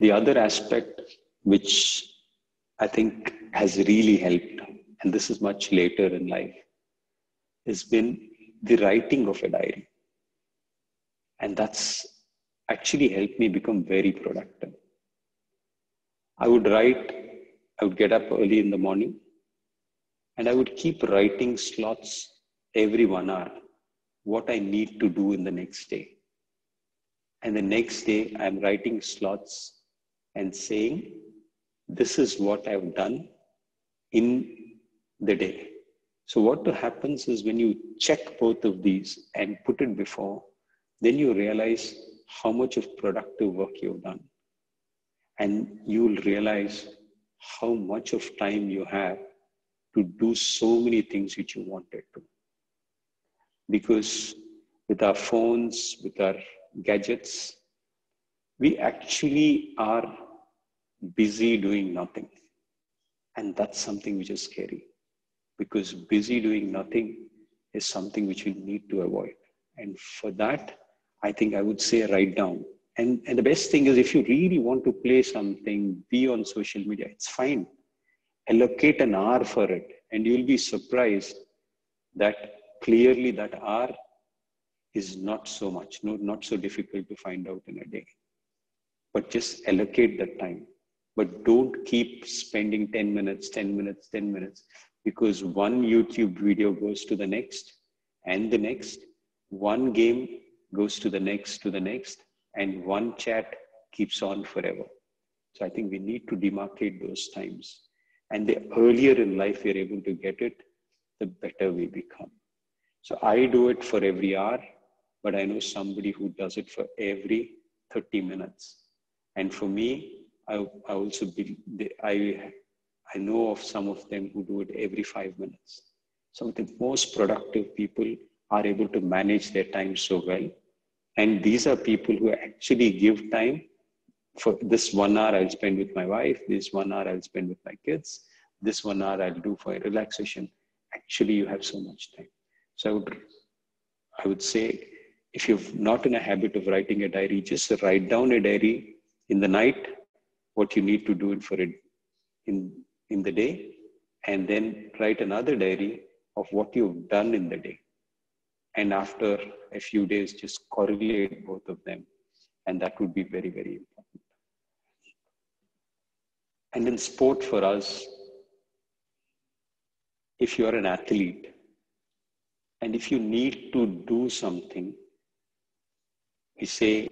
The other aspect which I think has really helped, and this is much later in life, has been the writing of a diary. And that's actually helped me become very productive. I would get up early in the morning and I would keep writing slots every 1 hour, what I need to do in the next day. And the next day I'm writing slots and saying, this is what I've done in the day. So what happens is when you check both of these and put it before, then you realize how much of productive work you've done. And you'll realize how much of time you have to do so many things which you wanted to. Because with our phones, with our gadgets, we actually are busy doing nothing. And that's something which is scary. Because busy doing nothing is something which we need to avoid. And for that, I think I would say write down. And the best thing is, if you really want to play something, be on social media, it's fine. Allocate an hour for it. And you'll be surprised that clearly that hour is not so much, not so difficult to find out in a day. But just allocate that time. But don't keep spending 10 minutes, 10 minutes, 10 minutes. Because one YouTube video goes to the next and the next. One game goes to the next, and one chat keeps on forever. So I think we need to demarcate those times. And the earlier in life we're able to get it, the better we become. So I do it for every hour, but I know somebody who does it for every 30 minutes. And for me, I know of some of them who do it every 5 minutes. Some of the most productive people are able to manage their time so well. And these are people who actually give time. For this 1 hour I'll spend with my wife, this 1 hour I'll spend with my kids, this 1 hour I'll do for relaxation. Actually, you have so much time. So I would say, if you're not in a habit of writing a diary, just write down a diary in the night, what you need to do for it in the day, and then write another diary of what you've done in the day. And after a few days, just correlate both of them. And that would be very, very important. And in sport for us, if you're an athlete, and if you need to do something, we say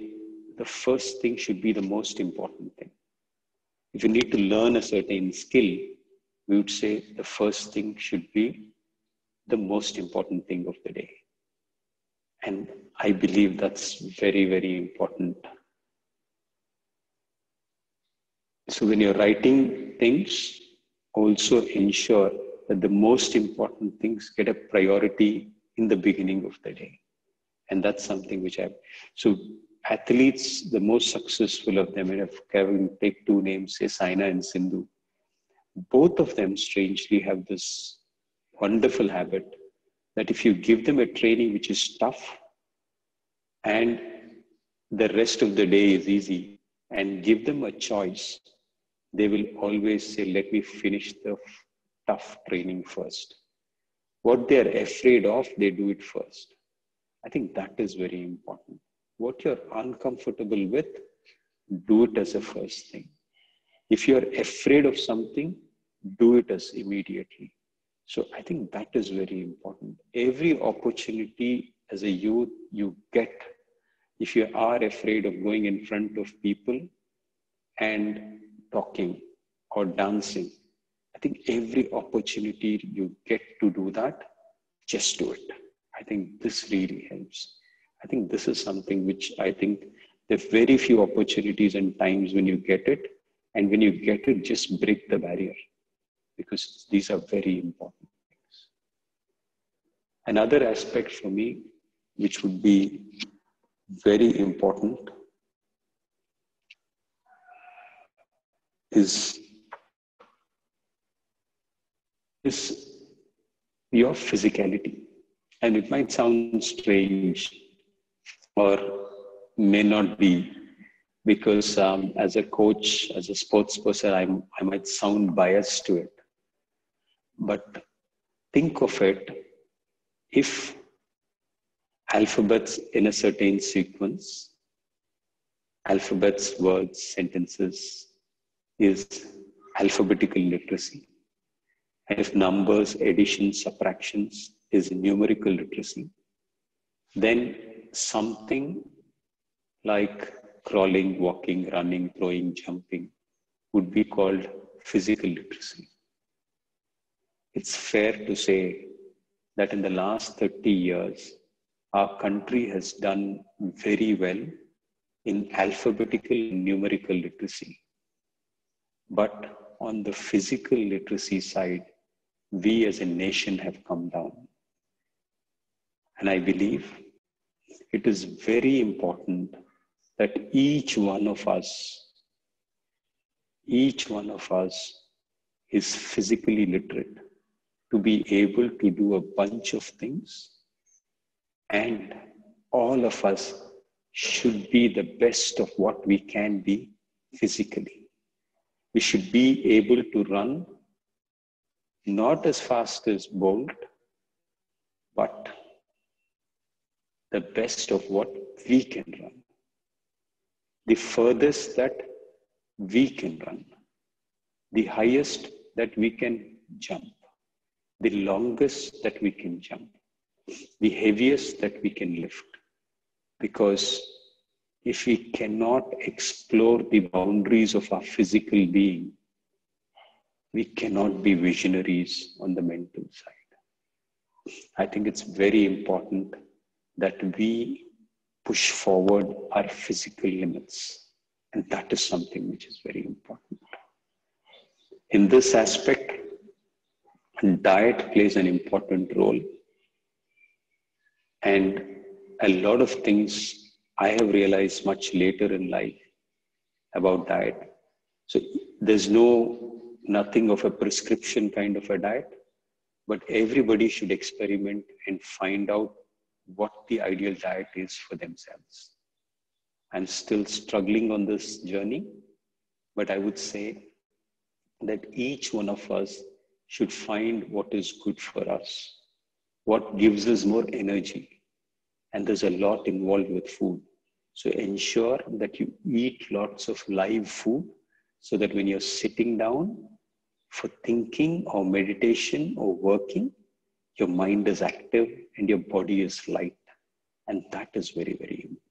the first thing should be the most important thing. If you need to learn a certain skill, we would say the first thing should be the most important thing of the day. And I believe that's very, very important. So when you're writing things, also ensure that the most important things get a priority in the beginning of the day. And that's something which so athletes, the most successful of them, and if Kevin take two names, say Saina and Sindhu, both of them strangely have this wonderful habit that if you give them a training which is tough and the rest of the day is easy, and give them a choice, they will always say, let me finish the tough training first. What they're afraid of, they do it first. I think that is very important. What you're uncomfortable with, do it as a first thing. If you're afraid of something, do it as immediately. So I think that is very important. Every opportunity as a youth you get, if you are afraid of going in front of people and talking or dancing, I think every opportunity you get to do that, just do it. I think this really helps. I think this is something which I think there are very few opportunities and times when you get it. And when you get it, just break the barrier, because these are very important things. Another aspect for me, which would be very important, is your physicality. And it might sound strange or may not be, because as a coach, as a sports person, I might sound biased to it. But think of it, if alphabets in a certain sequence, alphabets, words, sentences is alphabetical literacy. And if numbers, additions, subtractions is numerical literacy, then something like crawling, walking, running, throwing, jumping would be called physical literacy. It's fair to say that in the last 30 years, our country has done very well in alphabetical and numerical literacy. But on the physical literacy side, we as a nation have come down. And I believe it is very important that each one of us is physically literate to be able to do a bunch of things, and all of us should be the best of what we can be physically. We should be able to run not as fast as Bolt, but the best of what we can run. The furthest that we can run, the highest that we can jump, the longest that we can jump, the heaviest that we can lift. Because if we cannot explore the boundaries of our physical being, we cannot be visionaries on the mental side. I think it's very important that we push forward our physical limits. And that is something which is very important. In this aspect, diet plays an important role. And a lot of things I have realized much later in life about diet. So there's nothing of a prescription kind of a diet, but everybody should experiment and find out what the ideal diet is for themselves. I'm still struggling on this journey, but I would say that each one of us should find what is good for us, what gives us more energy. And there's a lot involved with food. So ensure that you eat lots of live food so that when you're sitting down for thinking or meditation or working, your mind is active and your body is light. And that is very, very important.